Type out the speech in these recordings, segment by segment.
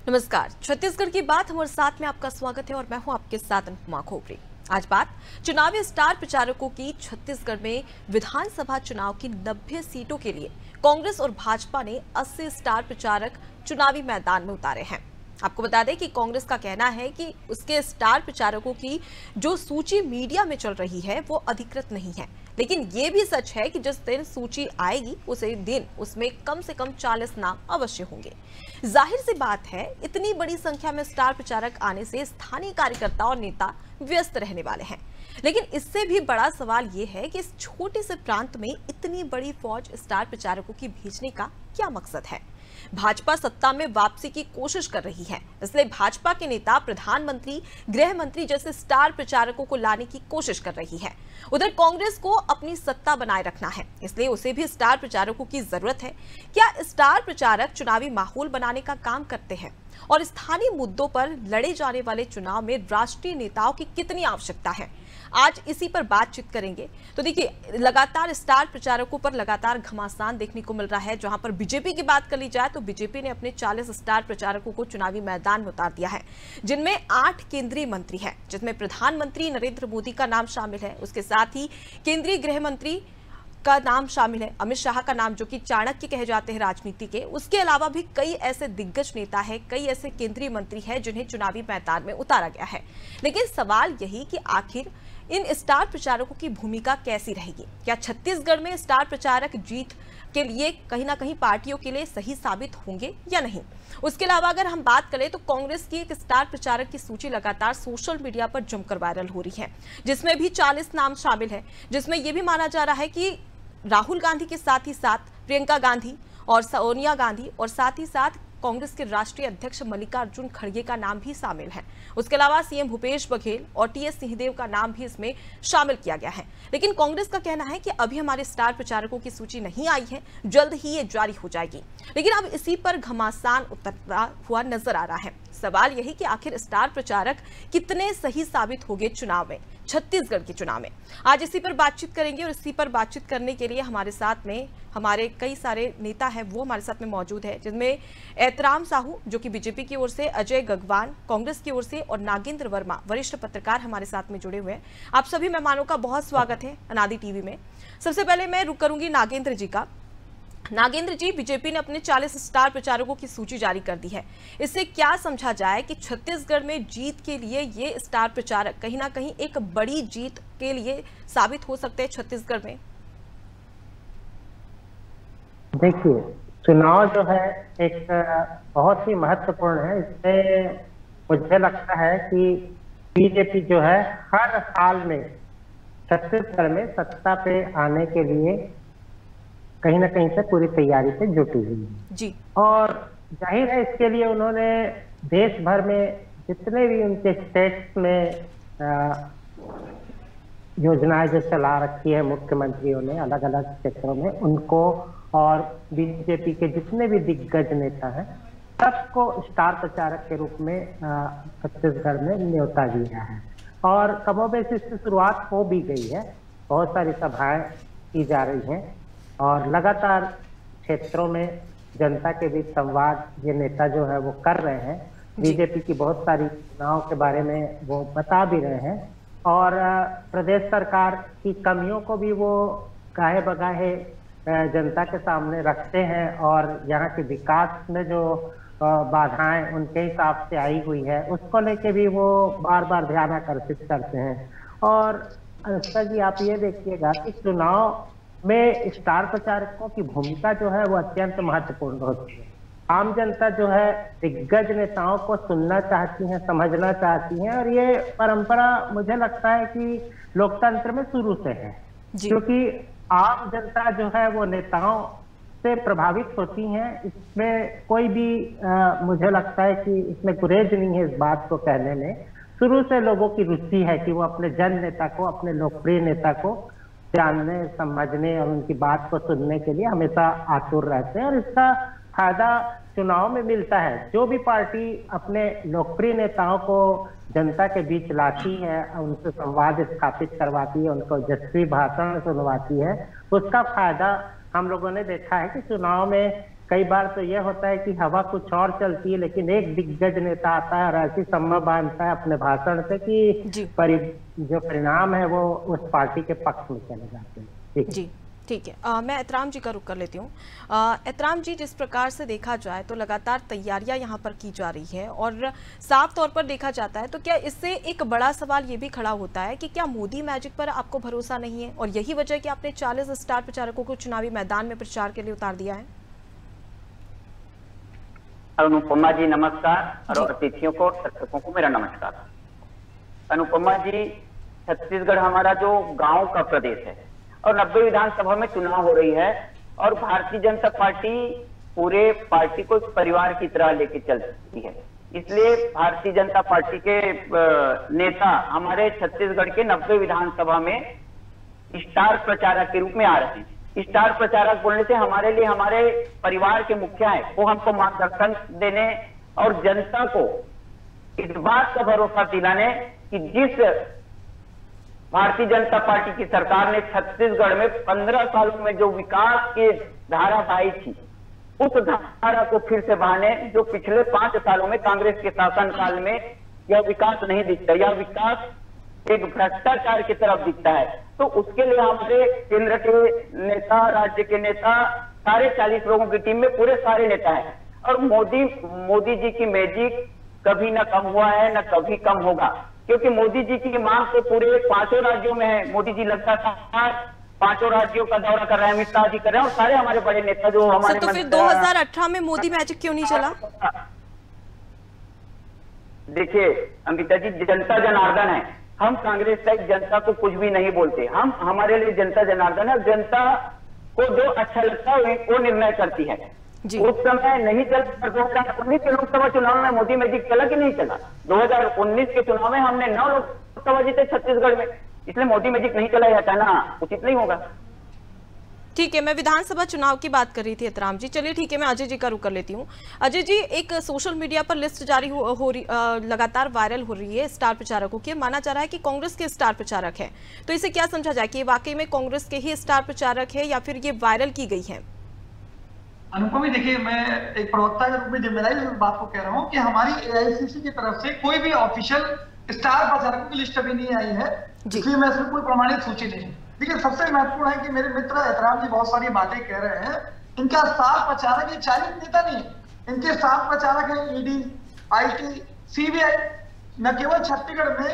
नमस्कार। छत्तीसगढ़ की बात हमारे साथ में आपका स्वागत है और मैं हूं आपके साथ अनुपमा खोपरी। आज बात चुनावी स्टार प्रचारकों की। छत्तीसगढ़ में विधानसभा चुनाव की 90 सीटों के लिए कांग्रेस और भाजपा ने 80 स्टार प्रचारक चुनावी मैदान में उतारे हैं। आपको बता दें कि कांग्रेस का कहना है कि उसके स्टार प्रचारकों की जो सूची मीडिया में चल रही है वो अधिकृत नहीं है, लेकिन ये भी सच है कि जिस दिन सूची आएगी उसी दिन उसमें कम से कम 40 नाम अवश्य होंगे। जाहिर सी बात है, इतनी बड़ी संख्या में स्टार प्रचारक आने से स्थानीय कार्यकर्ता और नेता व्यस्त रहने वाले हैं। लेकिन इससे भी बड़ा सवाल ये है कि इस छोटे से प्रांत में इतनी बड़ी फौज स्टार प्रचारकों की भेजने का क्या मकसद है। भाजपा सत्ता में वापसी की कोशिश कर रही है, इसलिए भाजपा के नेता प्रधानमंत्री, गृह मंत्री जैसे स्टार प्रचारकों को लाने की कोशिश कर रही है। उधर कांग्रेस को अपनी सत्ता बनाए रखना है, इसलिए उसे भी स्टार प्रचारकों की जरूरत है। क्या स्टार प्रचारक चुनावी माहौल बनाने का काम करते हैं और स्थानीय मुद्दों पर लड़े जाने वाले चुनाव में राष्ट्रीय नेताओं की कितनी आवश्यकता है, आज इसी पर बातचीत करेंगे। तो देखिए, लगातार स्टार प्रचारकों पर लगातार घमासान देखने को मिल रहा है। जहां पर बीजेपी की बात कर ली जाए तो बीजेपी ने अपने 40 स्टार प्रचारकों को चुनावी मैदान में उतार दिया है, जिनमें 8 केंद्रीय मंत्री हैं, जिसमें प्रधानमंत्री नरेंद्र मोदी का नाम शामिल है। उसके साथ ही केंद्रीय गृह मंत्री का नाम शामिल है, अमित शाह का नाम, जो कि चाणक्य कहे जाते हैं राजनीति के। उसके अलावा भी कई ऐसे दिग्गज नेता हैं, कई ऐसे केंद्रीय मंत्री हैं जिन्हें चुनावी मैदान में उतारा गया है। लेकिन सवाल यही कि आखिर इन स्टार प्रचारकों की भूमिका कैसी रहेगी। क्या छत्तीसगढ़ में स्टार प्रचारक जीत के लिए कहीं ना कहीं पार्टियों के लिए सही साबित होंगे या नहीं। उसके अलावा अगर हम बात करें तो कांग्रेस की एक स्टार प्रचारक की सूची लगातार सोशल मीडिया पर जमकर वायरल हो रही है, जिसमें भी 40 नाम शामिल है, जिसमें यह भी माना जा रहा है कि राहुल गांधी के साथ ही साथ प्रियंका गांधी और सोनिया गांधी और साथ ही साथ कांग्रेस के राष्ट्रीय अध्यक्ष मल्लिकार्जुन खड़गे का नाम भी शामिल है। उसके अलावा सीएम भूपेश बघेल और टीएस सिंहदेव का नाम भी इसमें शामिल किया गया है। लेकिन कांग्रेस का कहना है कि अभी हमारे स्टार प्रचारकों की सूची नहीं आई है, जल्द ही ये जारी हो जाएगी। लेकिन अब इसी पर घमासान उतरता हुआ नजर आ रहा है। सवाल यही कि आखिर स्टार प्रचारक कितने सही साबित होंगे चुनाव में, छत्तीसगढ़ के चुनाव में। आज इसी पर बातचीत करेंगे और इसी पर बातचीत करने के लिए हमारे साथ में हमारे कई सारे नेता हैं, वो हमारे साथ में मौजूद है, जिनमें एतराम साहू जो कि बीजेपी की ओर से, अजय गगवान कांग्रेस की ओर से और नागेंद्र वर्मा वरिष्ठ पत्रकार हमारे साथ में जुड़े हुए हैं। आप सभी मेहमानों का बहुत स्वागत है अनादि टीवी में। सबसे पहले मैं रुक करूंगी नागेंद्र जी का। नागेंद्र जी, बीजेपी ने अपने 40 स्टार प्रचारकों की सूची जारी कर दी है। इससे क्या समझा जाए कि छत्तीसगढ़ में जीत के लिए ये स्टार प्रचारक कहीं ना कहीं एक बड़ी जीत के लिए साबित हो सकते हैं छत्तीसगढ़ में। देखिए, चुनाव जो है एक बहुत ही महत्वपूर्ण है। इसमें मुझे लगता है कि बीजेपी जो है हर साल में छत्तीसगढ़ में सत्ता पे आने के लिए कहीं ना कहीं से पूरी तैयारी से जुटी हुई है जी। और जाहिर है इसके लिए उन्होंने देश भर में जितने भी उनके स्टेट्स में योजनाएं जो चला रखी है मुख्यमंत्रियों ने अलग अलग क्षेत्रों में, उनको और बीजेपी के जितने भी दिग्गज नेता हैं सबको स्टार प्रचारक के रूप में छत्तीसगढ़ में न्योता दिया है। और कमोबेश इसकी शुरुआत हो भी गई है, बहुत सारी सभाएं की जा रही हैं और लगातार क्षेत्रों में जनता के बीच संवाद ये नेता जो है वो कर रहे हैं। बीजेपी की बहुत सारी योजनाओं के बारे में वो बता भी रहे हैं और प्रदेश सरकार की कमियों को भी वो गाहे बगाहे जनता के सामने रखते हैं और यहाँ के विकास में जो बाधाएं उनके हिसाब से आई हुई है उसको लेके भी वो बार बार ध्यान आकर्षित करते हैं। और अनुष्का जी, आप ये देखिएगा कि चुनाव में स्टार प्रचारकों की भूमिका जो है वो अत्यंत महत्वपूर्ण होती है। आम जनता जो है दिग्गज नेताओं को सुनना चाहती है, समझना चाहती है और ये परंपरा मुझे लगता है कि लोकतंत्र में शुरू से है, क्योंकि आम जनता जो है वो नेताओं से प्रभावित होती है। इसमें कोई भी मुझे लगता है कि इसमें गुरेज नहीं है इस बात को कहने में। शुरू से लोगों की रुचि है कि वो अपने जन नेता को, अपने लोकप्रिय नेता को जानने, समझने और उनकी बात को सुनने के लिए हमेशा आतुर रहते हैं और इसका फायदा चुनाव में मिलता है। जो भी पार्टी अपने लोकप्रिय नेताओं को जनता के बीच लाती है, उनसे संवाद स्थापित करवाती है, उनको यशस्वी भाषण सुनवाती है, उसका फायदा हम लोगों ने देखा है कि चुनाव में कई बार तो यह होता है कि हवा कुछ और चलती है, लेकिन एक दिग्गज नेता आता है और ऐसी सम्मा बांधता है अपने भाषण से कि जो परिणाम है वो उस पार्टी के पक्ष में चले जाते हैं। जी ठीक है। मैं एहतराम जी का रुख कर लेती हूँ। एहतराम जी, जिस प्रकार से देखा जाए तो लगातार तैयारियां यहाँ पर की जा रही है और साफ तौर पर देखा जाता है, तो क्या इससे एक बड़ा सवाल ये भी खड़ा होता है कि क्या मोदी मैजिक पर आपको भरोसा नहीं है और यही वजह कि आपने 40 स्टार प्रचारकों को चुनावी मैदान में प्रचार के लिए उतार दिया है? अनुपमा जी नमस्कार, और अतिथियों को दर्शकों को मेरा नमस्कार। अनुपमा जी, छत्तीसगढ़ हमारा जो गांव का प्रदेश है और 90 विधानसभा में चुनाव हो रही है और भारतीय जनता पार्टी पूरे पार्टी को परिवार की तरह लेके चलती है। इसलिए भारतीय जनता पार्टी के नेता हमारे छत्तीसगढ़ के 90 विधानसभा में स्टार प्रचारक के रूप में आ रहे हैं। स्टार प्रचारक बोलने से हमारे लिए हमारे परिवार के मुखिया है, वो हमको मार्गदर्शन देने और जनता को इस बात का भरोसा दिलाने कि जिस भारतीय जनता पार्टी की सरकार ने छत्तीसगढ़ में 15 सालों में जो विकास की धारा बहाई थी, उस धारा को फिर से बहाने जो पिछले 5 सालों में कांग्रेस के शासनकाल में यह विकास नहीं दिखता, यह विकास एक भ्रष्टाचार की तरफ दिखता है। तो उसके लिए हमारे केंद्र के नेता, राज्य के नेता, सारे 40 लोगों की टीम में पूरे सारे नेता हैं और मोदी जी की मैजिक कभी न कम हुआ है न कभी कम होगा, क्योंकि मोदी जी की मांग तो पूरे 5 राज्यों में है। मोदी जी लगातार 5 राज्यों का दौरा कर रहे हैं, अमित शाह जी कर रहे हैं और सारे हमारे बड़े नेता जो हमारे। तो फिर 2018 में मोदी मैजिक क्यों नहीं चला? देखिए अमिता जी, जनता जनार्दन है, हम कांग्रेस टाइप जनता को कुछ भी नहीं बोलते। हम हमारे लिए जनता जनार्दन है, जनता को जो अच्छा लगता है वो निर्णय करती है। उस समय नहीं चल 2019 के लोकसभा चुनाव में मोदी मैजिक चला कि नहीं चला? 2019 के चुनाव में हमने 9 लोकसभा जीते छत्तीसगढ़ में, इसलिए मोदी मैजिक नहीं चला, यह कहना उचित नहीं होगा। ठीक है, मैं विधानसभा चुनाव की बात कर रही थी एहतराम जी। चलिए ठीक है, मैं अजय जी का रुख कर लेती हूँ। अजय जी, एक सोशल मीडिया पर लिस्ट जारी हो रही लगातार वायरल हो रही है स्टार प्रचारकों की। माना जा रहा है कि कांग्रेस के स्टार प्रचारक हैं, तो इसे क्या समझा जाए कि वाकई में कांग्रेस के ही स्टार प्रचारक है या फिर ये वायरल की गई है? अनुपमा, देखिए मैं एक प्रवक्ता के रूप में जिम्मेदारी इस बात को कह रहा हूँ कि हमारी AICC की तरफ से कोई भी ऑफिशियल स्टार प्रचारकों की लिस्ट अभी नहीं आई है, इसलिए मैं इसमें कोई प्रमाणित सूची नहीं। देखिए सबसे महत्वपूर्ण है कि मेरे मित्र एहतराम जी बहुत सारी बातें कह रहे हैं, इनका स्टार प्रचारक ये 40 नेता नहीं है, इनके स्टार प्रचारक है ED, IT, CBI। न केवल छत्तीसगढ़ में,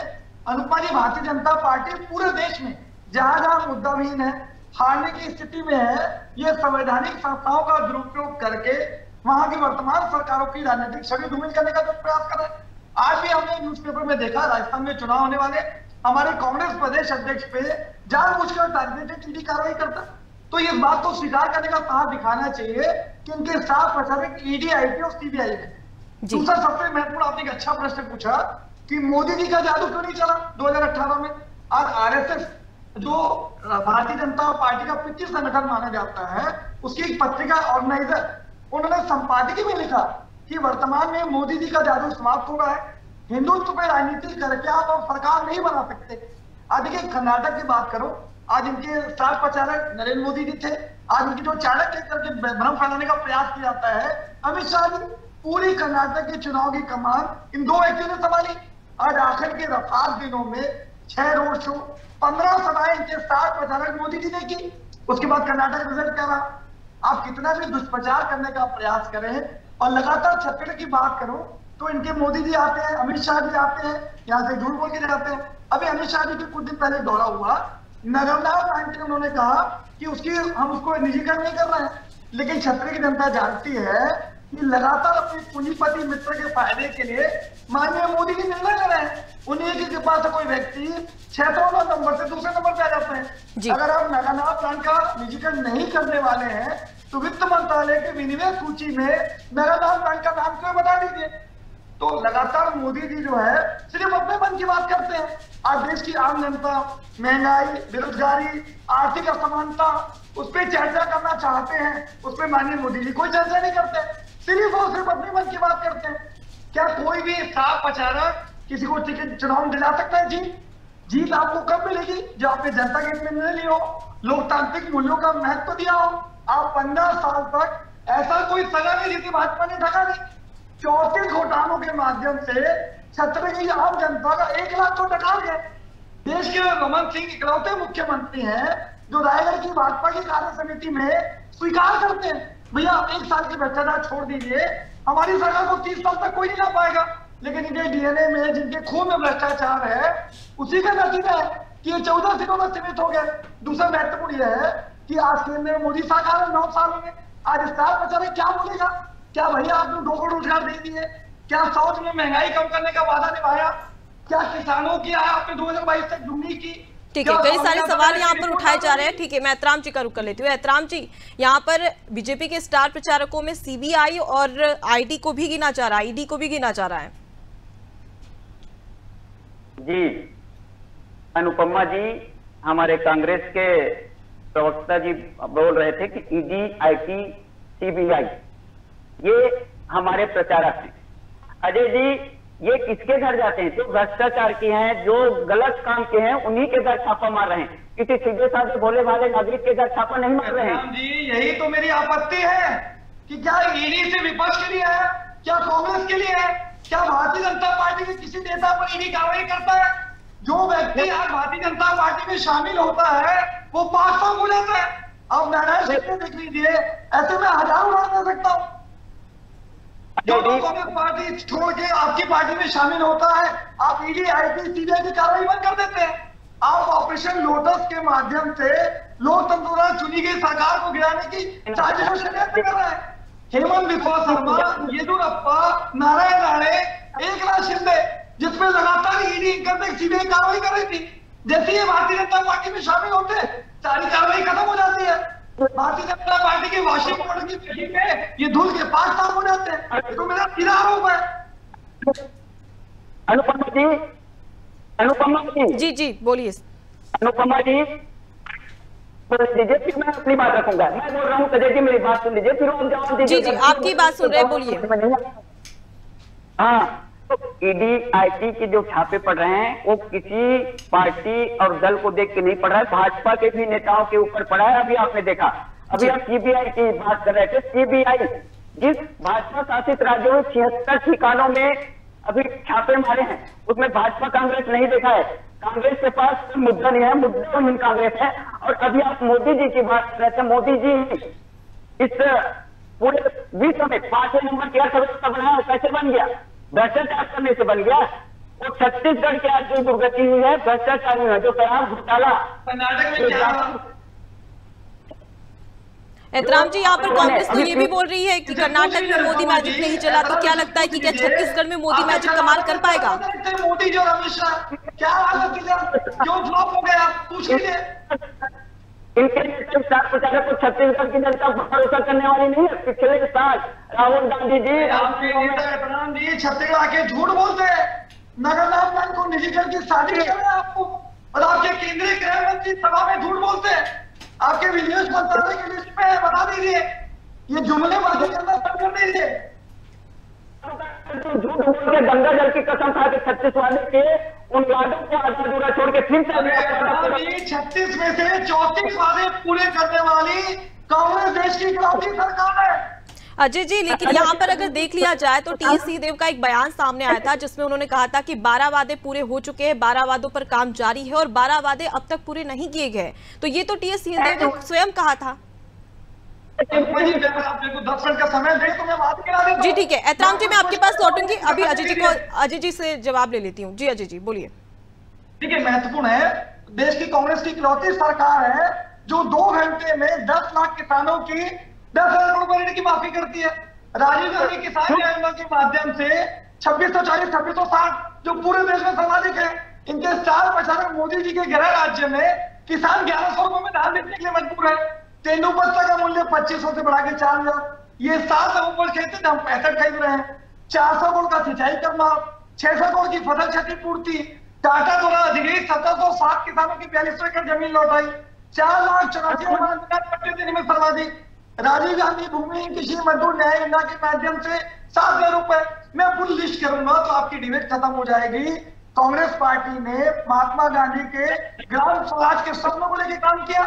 अनुपमा जी, भारतीय जनता पार्टी पूरे देश में जहां जहां मुद्दाहीन है, हारने की स्थिति में है, ये संवैधानिक संस्थाओं का दुरुपयोग करके वहां की वर्तमान सरकारों की राजनीतिक छवि धूमिल करने का प्रयास कर रहे हैं। आज भी हमने न्यूज़पेपर में देखा, राजस्थान में चुनाव होने वाले, हमारे कांग्रेस प्रदेश अध्यक्ष पे जानबूझकर टारगेटेड ईडी कार्रवाई करता। तो इस बात को स्वीकार करने का साहस दिखाना चाहिए कि इनके स्टार प्रचारक ED, IT और CBI है। दूसरा सबसे महत्वपूर्ण, आपने एक अच्छा प्रश्न पूछा कि मोदी जी का जादू क्यों नहीं चला 2018 में। आज RSS जो भारतीय जनता पार्टी का पितृ संगठन माना जाता है, उसकी एक पत्रिका ऑर्गेनाइजर, उन्होंने संपादकीय में लिखा कि वर्तमान में मोदी जी का जादू समाप्त हो रहा है, हिंदुत्व पे राजनीति करके आप अब सरकार नहीं बना सकते। आज देखिए कर्नाटक की बात करो, आज इनके स्टार प्रचारक नरेंद्र मोदी जी थे, आज इनकी जो चाणक्य करके भ्रम फैलाने का प्रयास किया जाता है अमित शाह जी, पूरी कर्नाटक के चुनाव की कमान इन 2 व्यक्तियों ने संभाली। आज आखिर के रफाक दिनों में 6 रोड शो, 15 सभाएं इनके स्टार प्रचारक मोदी जी ने की। उसके बाद कर्नाटक रिजल्ट क्या रहा? आप कितना भी दुष्प्रचार करने का प्रयास करें और लगातार छत्तीसगढ़ की बात करो तो इनके मोदी जी आते हैं, अमित शाह जी आते हैं, यहाँ से झूठ बोल के जाते हैं। अभी अमित शाह जी के कुछ दिन पहले दौरा हुआ, नर्मदा बैंक में उन्होंने कहा कि हम उसको निजीकरण नहीं कर रहे हैं, लेकिन छत्तीसगढ़ की जनता जानती है कि लगातार अपने पूंजीपति मित्र के फायदे के लिए माननीय मोदी जी निर्णय ले रहे हैं। उन्हीं के पास कोई व्यक्ति 600 नंबर से दूसरे नंबर पे आ जाते हैं। अगर आप नगानाथ प्लान का निजीकरण नहीं करने वाले हैं तो वित्त मंत्रालय के विनिमय सूची में नगानाथ प्लान का नाम क्यों बता दीजिए। तो लगातार मोदी जी जो है सिर्फ अपने मन की बात करते हैं। आज देश की आम जनता, महंगाई, बेरोजगारी, आर्थिक असमानता, उस पर चर्चा करना चाहते हैं, उस पर माननीय मोदी जी कोई चर्चा नहीं करते, सिर्फ अपने मन की बात करते हैं। क्या कोई भी स्टार प्रचारक किसी को टिकट चुनाव में दिला सकता है? जीत आपको कब मिलेगी? जब आपने जनता के निर्णय लिए हो, लोकतांत्रिक मूल्यों का महत्व दिया हो। आप 15 साल तक ऐसा कोई सजा नहीं दी थी, भाजपा ने ढका नहीं। 34 घोटालों के माध्यम से छत्तीसगढ़ की आम जनता का 1 लाख तो ढका गए। देश के रमन सिंह इकलौते मुख्यमंत्री हैं जो रायगढ़ की भाजपा की कार्य समिति में स्वीकार करते हैं, भैया 1 साल की भ्रष्टाचार छोड़ दीजिए, हमारी सरकार को 30 साल तक कोई नहीं ला पाएगा। लेकिन इनके डीएनए में, जिनके खून में भ्रष्टाचार है, उसी का नतीजा है कि ये 14 सीटों में सीमित हो गए। दूसरा महत्वपूर्ण यह है कि आज केंद्र में मोदी सरकार है 9 सालों में, आज स्टार प्रचारक क्या बोलेगा? क्या भैया आपने 2 करोड़ रोजगार दे दिए? क्या साउथ में महंगाई कम करने का वादा निभाया? क्या किसानों की आय आपने 2022 तक दुगनी की? ठीक है, कई सारे सवाल यहाँ पर उठाए जा रहे हैं। ठीक है, मैं एहतराम जी का रुख कर लेती हूँ। एहतराम जी, यहाँ पर बीजेपी के स्टार प्रचारकों में सीबीआई और आईटी को भी गिना जा रहा है, ईडी को भी गिना जा रहा है। जी अनुपमा जी, हमारे कांग्रेस के प्रवक्ता जी बोल रहे थे कि ईडी, आईटी, सीबीआई ये हमारे प्रचारक हैं। अजय जी, ये किसके घर जाते हैं? जो भ्रष्टाचार के हैं, जो गलत काम के हैं, उन्हीं के घर छापा मार रहे हैं। किसी सीधे साधे भोले भाले नागरिक के घर छापा नहीं मार रहे हैं। जी, यही तो मेरी आपत्ति है कि क्या ईडी से विपक्ष के लिए है, क्या कांग्रेस के लिए है, क्या भारतीय जनता पार्टी के किसी नेता पर ईडी कार्रवाई करता है? जो व्यक्ति आज भारतीय जनता पार्टी में शामिल होता है वो पास हो जाता है। अब नारायण सिंह देख लीजिए, ऐसे में हजारों उदाहरण दे सकता हूं। जो कांग्रेस पार्टी छोड़ के आपकी पार्टी में शामिल होता है, आप ईडी, आईटी, सीबीआई की कार्रवाई बंद कर देते हैं। आप ऑपरेशन लोटस के माध्यम से लोकतंत्र द्वारा चुनी गई सरकार को गिराने की साजिश और षड्यंत्र कर रहे हैं। हेमंत बिस्वा शर्मा, येदुरप्पा, नारायण राणे, एकनाथ शिंदे, जिसमें लगातार ईडी इनकम सीबीआई कार्रवाई कर रही थी, जैसे ही भारतीय जनता पार्टी में शामिल होते सारी कार्रवाई खत्म हो जाती है। भारतीय जनता पार्टी के वाशिंगटन की मीटिंग में ये धूल के 5 साल हो जाते हैं। तो मेरा सीधा आरोप है। अनुपमा जी, जी बोलिए। अनुपमा जी बोल लीजिए, फिर मैं अपनी बात रखूंगा। मैं बोल रहा हूँ, अजय जी मेरी बात सुन लीजिए, फिर आप जवाब दीजिए। जी, आपकी बात सुन रहे, बोलिए। हाँ, तो ईडी, आईटी के जो छापे पड़ रहे हैं वो किसी पार्टी और दल को देख के नहीं पड़ रहा है, भाजपा के भी नेताओं के ऊपर पड़ा है। अभी आपने देखा, अभी आप सीबीआई की बात कर रहे थे। सीबीआई जिस भाजपा शासित राज्यों में 76 ठिकानों में अभी छापे मारे हैं, उसमें भाजपा कांग्रेस नहीं देखा है। कांग्रेस के पास कोई मुद्दा नहीं है, मुद्दाहीन कांग्रेस है। और अभी आप मोदी जी की बात कर रहे थे। मोदी जी इस पूरे विश्व में 5वें नंबर की अर्थव्यवस्था बनाया, कैसे बन गया? भ्रष्टाचार करने से बन गया। और छत्तीसगढ़ की आज जो दुर्गति हुई है भ्रष्टाचार में है, जो शराब घोटाला कर्नाटक में क्या? एहतराम जी, यहाँ पर कांग्रेस तो ये भी बोल रही है कि कर्नाटक में मोदी मैजिक नहीं चला, तो क्या लगता है कि क्या छत्तीसगढ़ में मोदी मैजिक कमाल कर पाएगा? मोदी जो अमित शाह क्या हालत क्यों फ्लॉप हो गया, पूछ लीजिए। इनके स्टार प्रचारक को छत्तीसगढ़ की जनता भरोसा करने वाली नहीं है। पिछले साल राहुल गांधी जी छत्तीसगढ़ आके झूठ बोलते हैं, नगरनाम बैंक को निजीकरण की साजिश कर रहे हैं आपको, और आपके केंद्रीय गृह मंत्री सभा में झूठ बोलते हैं। आपके विदेश मंत्रालय की लिस्ट में है, बता दीजिए। ये जुमलेबाजी करना बंद कर दीजिए। झूठ बोल के गंगा जल की कसम खा के 36 वाले के उन वादों को अधूरा छोड़ के फिर से 36 में से 34 वादे पूरे करने वाली कांग्रेस देश की इकलौती सरकार है। अजय जी, लेकिन यहाँ पर अगर देख लिया जाए तो टीएस सिंहदेव का एक बयान सामने आया था जिसमें उन्होंने कहा था कि 12 वादे पूरे हो चुके हैं, 12 वादों पर काम जारी है और 12 वादे अब तक पूरे नहीं किए गए। तो ये तो टीएस सिंहदेव ने स्वयं कहा था। आपको 10 मिनट का समय दे तो मैं बात करा देता हूं। जी ठीक है, एहतराम जी मैं आपके पास लौटूंगी, अभी अजय जी से जवाब ले लेती हूँ। जी अजय जी बोलिए। ठीक है, महत्वपूर्ण है, देश की कांग्रेस की इकलौती सरकार है जो 2 घंटे में 10 लाख किसानों की 10,000 करोड़ रुपए की माफी करती है। राजीव गांधी किसान योजना के माध्यम से 2640, 2660 जो पूरे देश में सर्वाधिक है। इनके स्टार प्रचारक मोदी जी के गृह राज्य में किसान 1100 रुपए में धान बेचने के लिए मजबूर है। तेंदुपत्ता का मूल्य 2500 से बढ़ा के 4000। ये 7 उपज खेलते हम 65 खरीद रहे हैं। 400 करोड़ का सिंचाई करना, 600 करोड़ की फसल क्षतिपूर्ति, टाटा द्वारा अधिग्रहित 1760 किसानों की 42 एकड़ जमीन लौटाई, 4,84,000 देने में सर्वाधिक। राजीव गांधी भूमि कृषि मजदूर न्याय योजना के माध्यम से 7,000 रुपए। मैं पूरी लिस्ट करूंगा तो आपकी डिबेट खत्म हो जाएगी। कांग्रेस पार्टी ने महात्मा गांधी के ग्राम स्वराज के सपनों को लेकर काम किया।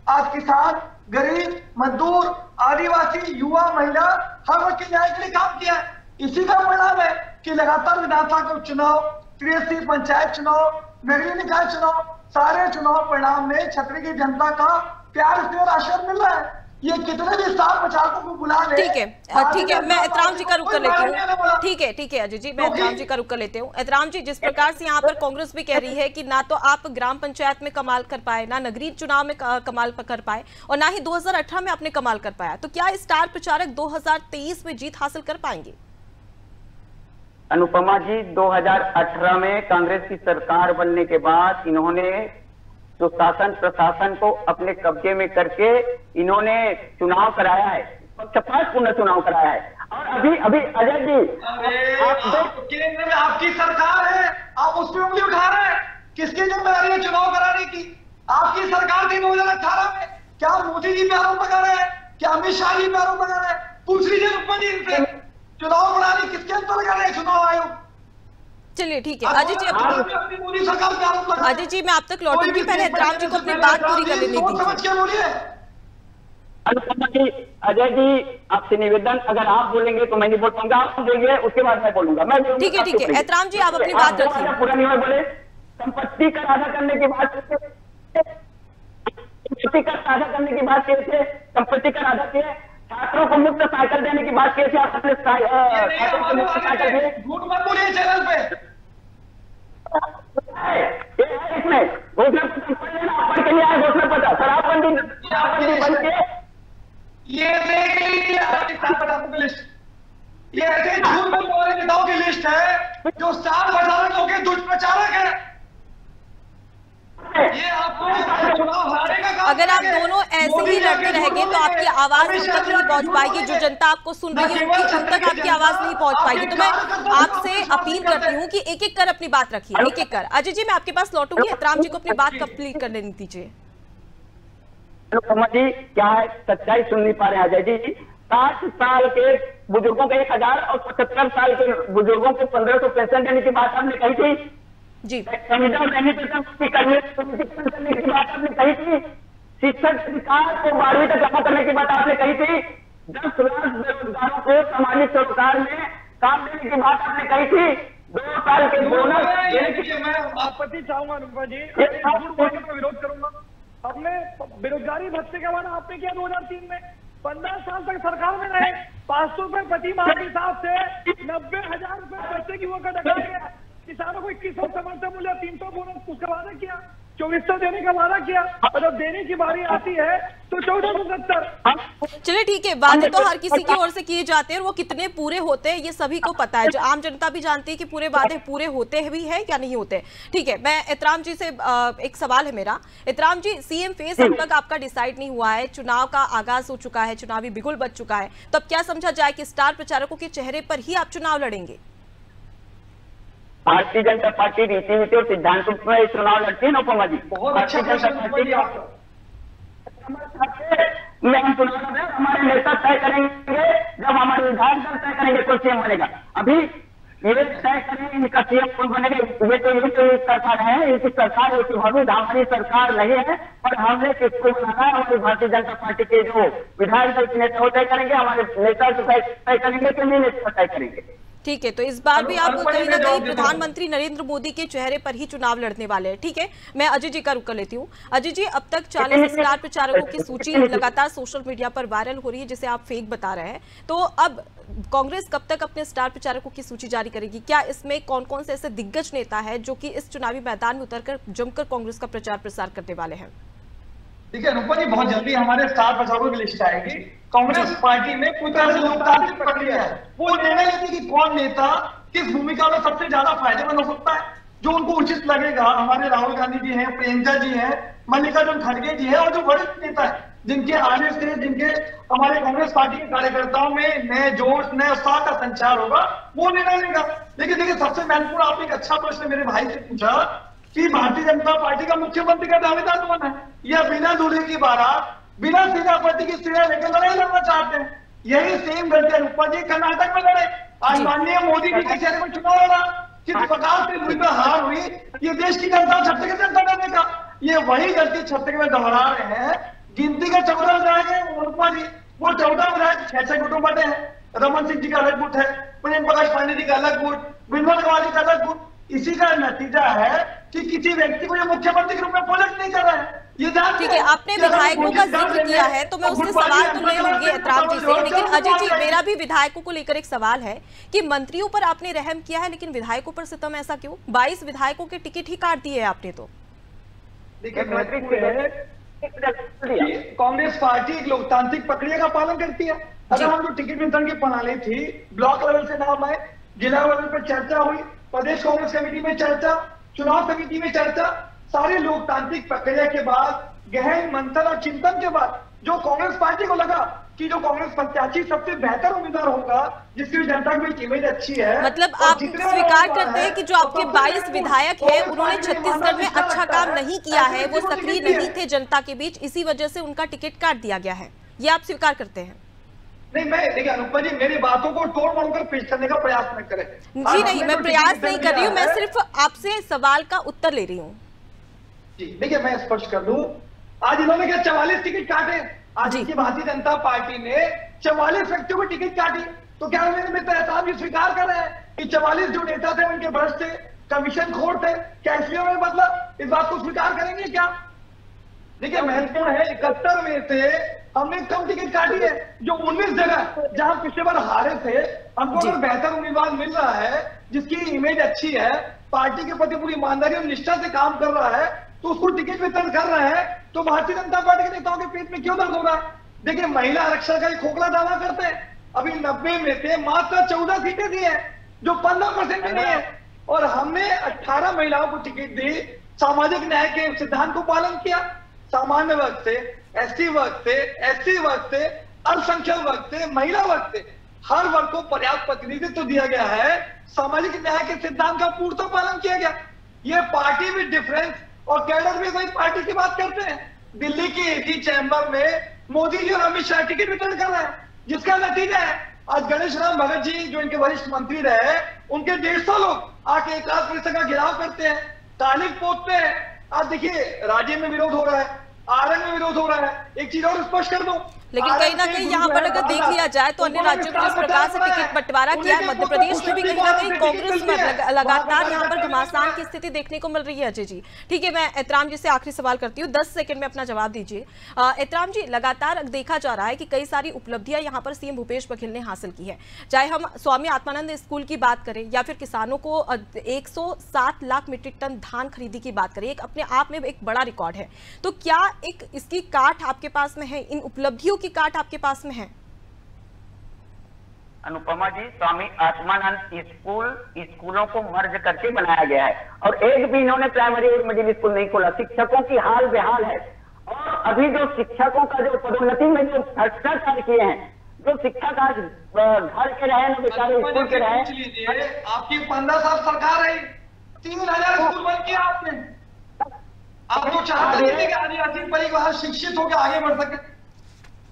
आज किसान गरीब, मजदूर, आदिवासी, युवा, महिला हर वर्ग के न्याय के लिए काम किया है। इसी का परिणाम है कि लगातार विधानसभा के चुनाव, 83 पंचायत चुनाव, नगरीय निकाय चुनाव, सारे चुनाव परिणाम में छतरी की जनता का प्यार और आशीर्वाद मिल रहा है। ये कितने भी स्टार प्रचारकों को बुला ले। ठीक है, मैं एतराम जी का रुख कर लेती हूँ। ठीक है अजय जी, मैं एतराम जी का रुख कर लेती हूँ। एतराम जी, जिस प्रकार से यहाँ पर कांग्रेस भी कह रही है कि ना तो आप ग्राम पंचायत में कमाल कर पाए, ना नगरीय चुनाव में कमाल कर पाए, और ना ही 2018 में आपने कमाल कर पाया, तो क्या स्टार प्रचारक 2023 में जीत हासिल कर पाएंगे? अनुपमा जी, 2018 में कांग्रेस की सरकार बनने के बाद इन्होंने जो शासन प्रशासन को अपने कब्जे में करके इन्होंने चुनाव कराया है, पक्षपातपूर्ण चुनाव कराया है। और अभी अजय जी, केंद्र में आपकी सरकार है, आप उस पर उंगली उठा रहे हैं। किसकी जिम्मेदारी है चुनाव कराने की? आपकी सरकार थी 2018 में। क्या मोदी जी पे आरोप लगा रहे हैं? क्या अमित शाह जी पे आरोप लगा रहे हैं? पूछ लीजिए अनुपमा जी इनसे, चुनाव प्रणाली किसके अंतर लगा रहे हैं चुनाव आयोग? चलिए ठीक है अजय जी, अजय जी मैं आप तक लौटूंगी, पहले एतराम जी को अपनी बात पूरी कर लेने दीजिए। अनुपमा जी, अजय जी आपसे निवेदन, अगर आप बोलेंगे तो मैं नहीं बोल पाऊंगा, आप बोलेंगे उसके बाद मैं बोलूंगा। मैं ठीक है एतराम जी, आप अपनी बात रखिए। पूरा नहीं बोले, संपत्ति कर आधा करने की बात, संपत्ति कर आधा करने की बात कैसे, संपत्ति कर आधा किए, छात्रों को मुफ्त साइकिल देने की बात कैसे, आप अपने छात्रों को मुफ्त साइकिल दिए, झूठ मत बोलिए चैनल पे। इसमें घोषणा पत्र के लिए आए, घोषणा पत्र शराबबंदी बन के ये देख लीजिए लिस्ट, ये ऐसे झूठ बोलने वाले नेताओं की लिस्ट है जो स्टार प्रचारकों के दुष्प्रचारक है। ये आपको चुनाव हारने का काम। अगर आप दोनों ऐसे ही लड़ते रहेंगे तो आपकी आवाज उन तक नहीं पहुंच पाएगी, जो जनता आपको सुन रही है उन तक आपकी आवाज नहीं पहुंच पाएगी। तो मैं आपसे अपील करती हूँ कि एक एक कर अपनी बात रखिए, एक एक कर। अजय जी मैं आपके पास लौटूंगी, एतराम जी को अपनी बात कंप्लीट करने दीजिए। अनुपमा जी, क्या है सच्चाई सुन नहीं पा रहे हैं अजय जी? 60 साल के बुजुर्गों को 1000 और 75 साल के बुजुर्गों को 1500 पेंशन देने की बात आपने कही थी जी। संविधान करने की बात आपने कही थी। शिक्षक अधिकार को 12वीं तक जमा करने की बात आपने कही थी। 10 लाख बेरोजगारों को सामाजिक सरोकार में काम देने की बात आपने कही थी। 2 साल के बोनस मैं आपत्ति चाहूंगा अनुपमा जी, विरोध करूंगा। हमने बेरोजगारी भत्ते का वादा आपने किया 2003 में, 15 साल तक सरकार में रहे, 500 रुपए प्रति माह के हिसाब से 90,000 रुपए बच्चे की वो का रखा गया। किसानों को 2100 समर्थन मूल्य 300 बोनस उसका वादा किया, 2400 देने का वादा किया, और जब देने की बारी आती है तो 1470। चलिए ठीक है, वादे तो हर किसी की ओर से किए जाते हैं और वो कितने पूरे होते हैं ये सभी को पता है, जो आम जनता भी जानती है कि पूरे वादे पूरे होते भी है या नहीं होते। ठीक है, मैं एतराम जी से एक सवाल है मेरा। एतराम जी, सीएम फेस अब तक आपका डिसाइड नहीं हुआ है, चुनाव का आगाज हो चुका है, चुनावी बिगुल बच चुका है, तो अब क्या समझा जाए कि स्टार प्रचारकों के चेहरे पर ही आप चुनाव लड़ेंगे? भारतीय जनता पार्टी रीति नीति और सिद्धांत में चुनाव लड़ती है ना उपमा जी। बहुत अच्छा प्रश्न में हम चुनाव लड़ रहे हैं, हमारे नेता तय करेंगे, जब हमारे विधायक दल तय करेंगे तो सीएम बनेगा। अभी ये तय करेंगे इनका सीएम कौन बनेगा, ये तो सरकार है, इनकी सरकार भविष्य हमारी सरकार नहीं है, और हमने किसको बनाना है, हमारी भारतीय जनता पार्टी के जो विधायक दल के नेता वो तय करेंगे, हमारे नेता तय करेंगे कि नहीं नेता तय करेंगे। ठीक है, तो इस बार भी आप कहीं ना कहीं प्रधानमंत्री नरेंद्र मोदी के चेहरे पर ही चुनाव लड़ने वाले हैं। ठीक है, मैं अजय जी का रुख कर लेती हूँ। अजय जी, अब तक 40 स्टार प्रचारकों की सूची लगातार सोशल मीडिया पर वायरल हो रही है, जिसे आप फेक बता रहे हैं, तो अब कांग्रेस कब तक अपने स्टार प्रचारकों की सूची जारी करेगी? क्या इसमें कौन कौन से ऐसे दिग्गज नेता है जो कि इस चुनावी मैदान में उतरकर जमकर कांग्रेस का प्रचार प्रसार करने वाले हैं? ठीक है रूपा जी, बहुत जल्दी हमारे स्टार प्रचारकों की लिस्ट आएगी। कांग्रेस पार्टी में पूरी तरह से लोकतांत्रिक प्रक्रिया है, वो निर्णय लेती है कि कौन नेता किस भूमिका में सबसे ज्यादा फायदेमंद हो सकता है, जो उनको उचित लगेगा। हमारे राहुल गांधी जी हैं, प्रियंका जी हैं, मल्लिकार्जुन खड़गे जी हैं, और जो वरिष्ठ नेता है जिनके आने से जिनके हमारे कांग्रेस पार्टी के कार्यकर्ताओं में नए जोश नए उत्साह का संचार होगा, वो निर्णय लेगा। लेकिन देखिए, सबसे महत्वपूर्ण आपने एक अच्छा प्रश्न मेरे भाई से पूछा कि भारतीय जनता पार्टी का मुख्यमंत्री का दावेदार कौन है, या बिना दूल्हे की बारात बिना सेनापति की सीढ़ियां लेकर लड़ाई लड़ना चाहते हैं। यही सेम गलती रूपा जी कर्नाटक में लड़े, आज माननीय मोदी जी के चेहरे पर चुनाव लड़ा, किस प्रकार से मुझ में हार हुई, ये देश की जनता छत्तीसगढ़ जनता ने देखा। ये वही गलती छत्तीसगढ़ में दोहरा रहे हैं गिनती के 14 विधायक है अनुपमा जी, वो 14 विधायक 6 गुटों बटे हैं। रमन सिंह जी का अलग गुट है, प्रेम प्रकाश पांडे जी का अलग गुट, विनोद कुमार जी का अलग गुट। इसी का नतीजा है कि किसी व्यक्ति को ये मुख्यमंत्री के रूप में प्रोजेक्ट नहीं कर रहे हैं। ये ठीक है, आपने विधायकों का जिक्र किया है तो मैं उससे सवाल तो ले लूंगी एतराम जी से, लेकिन अजय जी मेरा भी विधायकों को लेकर एक सवाल है कि मंत्रियों पर आपने रहम किया है लेकिन विधायकों पर सितम ऐसा क्यों? 22 विधायकों के टिकट ही काट दिए आपने। तो कांग्रेस पार्टी एक लोकतांत्रिक प्रक्रिया का पालन करती है। अगर हम जो टिकट वितरण की प्रणाली थी, ब्लॉक लेवल से नाम आए, जिला लेवल पर चर्चा हुई, प्रदेश कांग्रेस कमेटी में चर्चा, चुनाव समिति में चर्चा, सारी लोकतांत्रिक प्रक्रिया के बाद, गहन मंथन और चिंतन के बाद जो कांग्रेस पार्टी को लगा कि जो कांग्रेस प्रत्याशी सबसे बेहतर उम्मीदवार होगा, जिसकी भी जनता की इमेज अच्छी है, मतलब आप स्वीकार करते हैं कि जो आपके 22 विधायक हैं उन्होंने छत्तीसगढ़ में अच्छा काम नहीं किया है, वो सक्रिय नहीं थे जनता के बीच, इसी वजह से उनका टिकट काट दिया गया है, ये आप स्वीकार करते हैं? नहीं, मैं देखिए अनुपमा जी, मेरी बातों को तोड़ मोड़ कर पेश करने का प्रयास न करें। जी नहीं, मैं प्रयास नहीं कर रही हूँ, मैं सिर्फ आपसे सवाल का उत्तर ले रही हूँ। जी देखिए, मैं स्पष्ट कर दूं, आज इन्होंने क्या 44 टिकट काटे? आज की भारतीय जनता पार्टी ने 44 व्यक्तियों को टिकट काटी, तो क्या मेरे मित्र एहसान भी स्वीकार कर रहे हैं कि 44 जो नेता थे उनके भ्रष्ट थे, कमीशन खोर थे, क्या इसलिए में बदला? इस बात को स्वीकार करेंगे क्या? देखिए महत्वपूर्ण है, 71 में से हमने कम टिकट काटी है, जो 19 जगह जहां पिछले बार हारे थे, हमको अगर बेहतर उम्मीदवार मिल रहा है जिसकी इमेज अच्छी है, पार्टी के प्रति पूरी ईमानदारी और निष्ठा से काम कर रहा है, तो उसको टिकट वितरण कर रहे हैं, तो भारतीय जनता पार्टी के नेताओं के पेट में क्यों दर्द हो रहा है? देखिए महिला आरक्षण का खोखला दावा करते हैं, अभी 90 में से मात्र 14 सीटें दी है, जो 15% भी नहीं है, और हमने 18 महिलाओं को टिकट दी, सामाजिक न्याय के सिद्धांत को पालन किया, सामान्य वर्ग से, एसटी वर्ग से, एससी वर्ग से, अल्पसंख्यक वर्ग से, महिला वर्ग से, हर वर्ग को पर्याप्त प्रतिनिधित्व दिया गया है, सामाजिक न्याय के सिद्धांत का पूर्णतः पालन किया गया। ये पार्टी विद डिफरेंस और कैडर भी वही पार्टी की बात करते हैं। दिल्ली की एसी चैम्बर में मोदी जी और अमित शाह टिकट वितरण कर रहे हैं, जिसका नतीजा है आज गणेश राम भगत जी जो इनके वरिष्ठ मंत्री रहे, उनके 150 लोग आके एकाध परिषद का घेराव करते हैं, तालिब पोतते हैं। आज देखिए राज्य में विरोध हो रहा है, आरंग में विरोध हो रहा है। एक चीज और स्पष्ट कर दूं, लेकिन कहीं ना कहीं यहाँ पर अगर देख लिया जाए तो अन्य राज्यों में जिस प्रकार से टिकट बंटवारा किया है, मध्य प्रदेश में भी कहीं ना कहीं कांग्रेस में लगातार यहाँ पर घमासान की स्थिति देखने को मिल रही है। अजय जी ठीक है, मैं एतराम जी से आखिरी सवाल करती हूँ, 10 सेकंड में अपना जवाब दीजिए। एतराम जी, लगातार देखा जा रहा है कि कई सारी उपलब्धियां यहाँ पर सीएम भूपेश बघेल ने हासिल की है, चाहे हम स्वामी आत्मानंद स्कूल की बात करें या फिर किसानों को 107 लाख मीट्रिक टन धान खरीदी की बात करें, एक अपने आप में एक बड़ा रिकॉर्ड है। तो क्या एक इसकी काट आपके पास में है, इन उपलब्धियों की काट आपके पास में है? अनुपमा जी, स्वामी आत्मानंद स्कूलों को मर्ज करके बनाया गया है और एक भी इन्होंने प्राइमरी और मिडिल स्कूल नहीं खोला। शिक्षकों की हाल बेहाल है और अभी जो शिक्षकों का जो पदोन्नति में जो भ्रष्टाचार किए हैं, जो शिक्षक आज घर के रहे, बेचारे स्कूल के रहे। आपकी 15 साल सरकार है, 3000 स्कूल बंद किया आपने। आप तो चाहते थे कि आदिवासी परिवार शिक्षित होकर आगे बढ़ सके,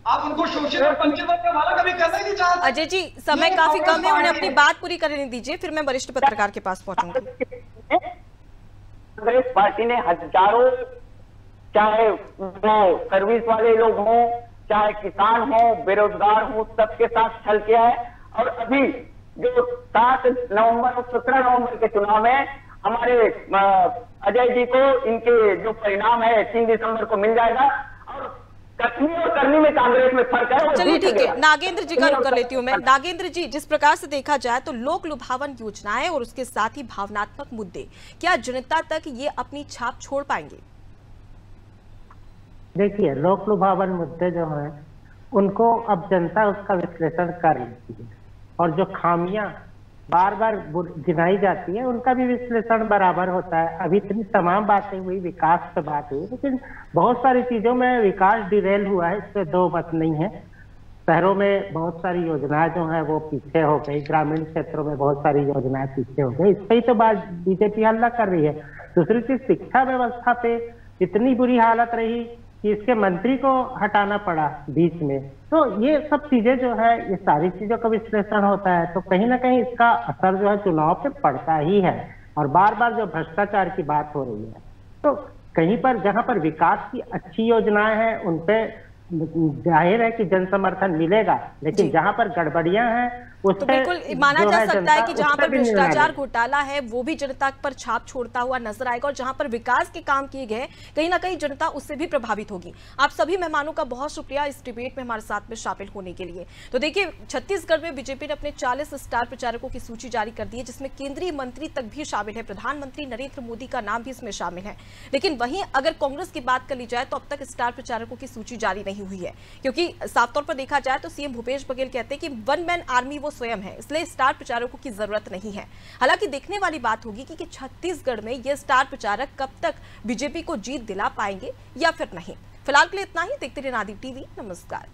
आप उनको शोषित और वंचित वर्ग का वाला कभी करना ही नहीं चाहते। अजय जी समय काफी कम है, उन्हें अपनी बात पूरी करने दीजिए, फिर मैं वरिष्ठ पत्रकार के पास पहुंचूंगी। कांग्रेस पार्टी ने हजारों, चाहे वो सर्विस वाले लोग हों, चाहे किसान हो, बेरोजगार हो, सबके साथ छल किया है। और अभी जो 7 नवंबर और 17 नवंबर के चुनाव में हमारे अजय जी को इनके जो परिणाम है 3 दिसंबर को मिल जाएगा। और कथनी और करनी में कांग्रेस में फर्क है। चलिए ठीक है, नागेंद्र जी का रुख कर लेती हूँ मैं। नागेंद्र जी, जिस प्रकार से देखा जाए तो लोक लुभावन योजनाएं और उसके साथ ही भावनात्मक मुद्दे, क्या जनता तक ये अपनी छाप छोड़ पाएंगे? देखिए, लोक लुभावन मुद्दे जो हैं उनको अब जनता उसका विश्लेषण कर लेती है, और जो खामियां बार बार गिनाई जाती है उनका भी विश्लेषण बराबर होता है। अभी इतनी तमाम बातें हुई, विकास पे बात हुई, लेकिन बहुत सारी चीजों में विकास डिरेल हुआ है, इससे दो मत नहीं है। शहरों में बहुत सारी योजनाएं जो हैं वो पीछे हो गई, ग्रामीण क्षेत्रों में बहुत सारी योजनाएं पीछे हो गई, इससे ही तो बात बीजेपी हल्ला कर रही है। दूसरी चीज, शिक्षा व्यवस्था पे इतनी बुरी हालत रही कि इसके मंत्री को हटाना पड़ा बीच में। तो ये सब चीजें जो है, ये सारी चीजों का विश्लेषण होता है, तो कहीं ना कहीं इसका असर जो है चुनाव पे पड़ता ही है। और बार बार जो भ्रष्टाचार की बात हो रही है, तो कहीं पर जहां पर विकास की अच्छी योजनाएं हैं उन पे जाहिर है कि जन समर्थन मिलेगा, लेकिन जहां पर गड़बड़ियां हैं तो बिल्कुल माना जा सकता है कि जहां पर भ्रष्टाचार घोटाला है वो भी जनता पर छाप छोड़ता हुआ नजर आएगा, और जहां पर विकास के काम किए गए कहीं ना कहीं जनता उससे भी प्रभावित होगी। आप सभी मेहमानों का बहुत शुक्रिया इस डिबेट में हमारे साथ में शामिल होने के लिए। तो देखिए, छत्तीसगढ़ में बीजेपी ने अपने 40 स्टार प्रचारकों की सूची जारी कर दी है, जिसमें केंद्रीय मंत्री तक भी शामिल है, प्रधानमंत्री नरेंद्र मोदी का नाम भी इसमें शामिल है। लेकिन वहीं अगर कांग्रेस की बात कर ली जाए तो अब तक स्टार प्रचारकों की सूची जारी नहीं हुई है, क्योंकि साफ तौर पर देखा जाए तो सीएम भूपेश बघेल कहते हैं कि वन मैन आर्मी वो स्वयं है, इसलिए स्टार प्रचारकों की जरूरत नहीं है। हालांकि देखने वाली बात होगी कि छत्तीसगढ़ में ये स्टार प्रचारक कब तक बीजेपी को जीत दिला पाएंगे या फिर नहीं। फिलहाल के लिए इतना ही। देखते रहिए नादिब टीवी। नमस्कार।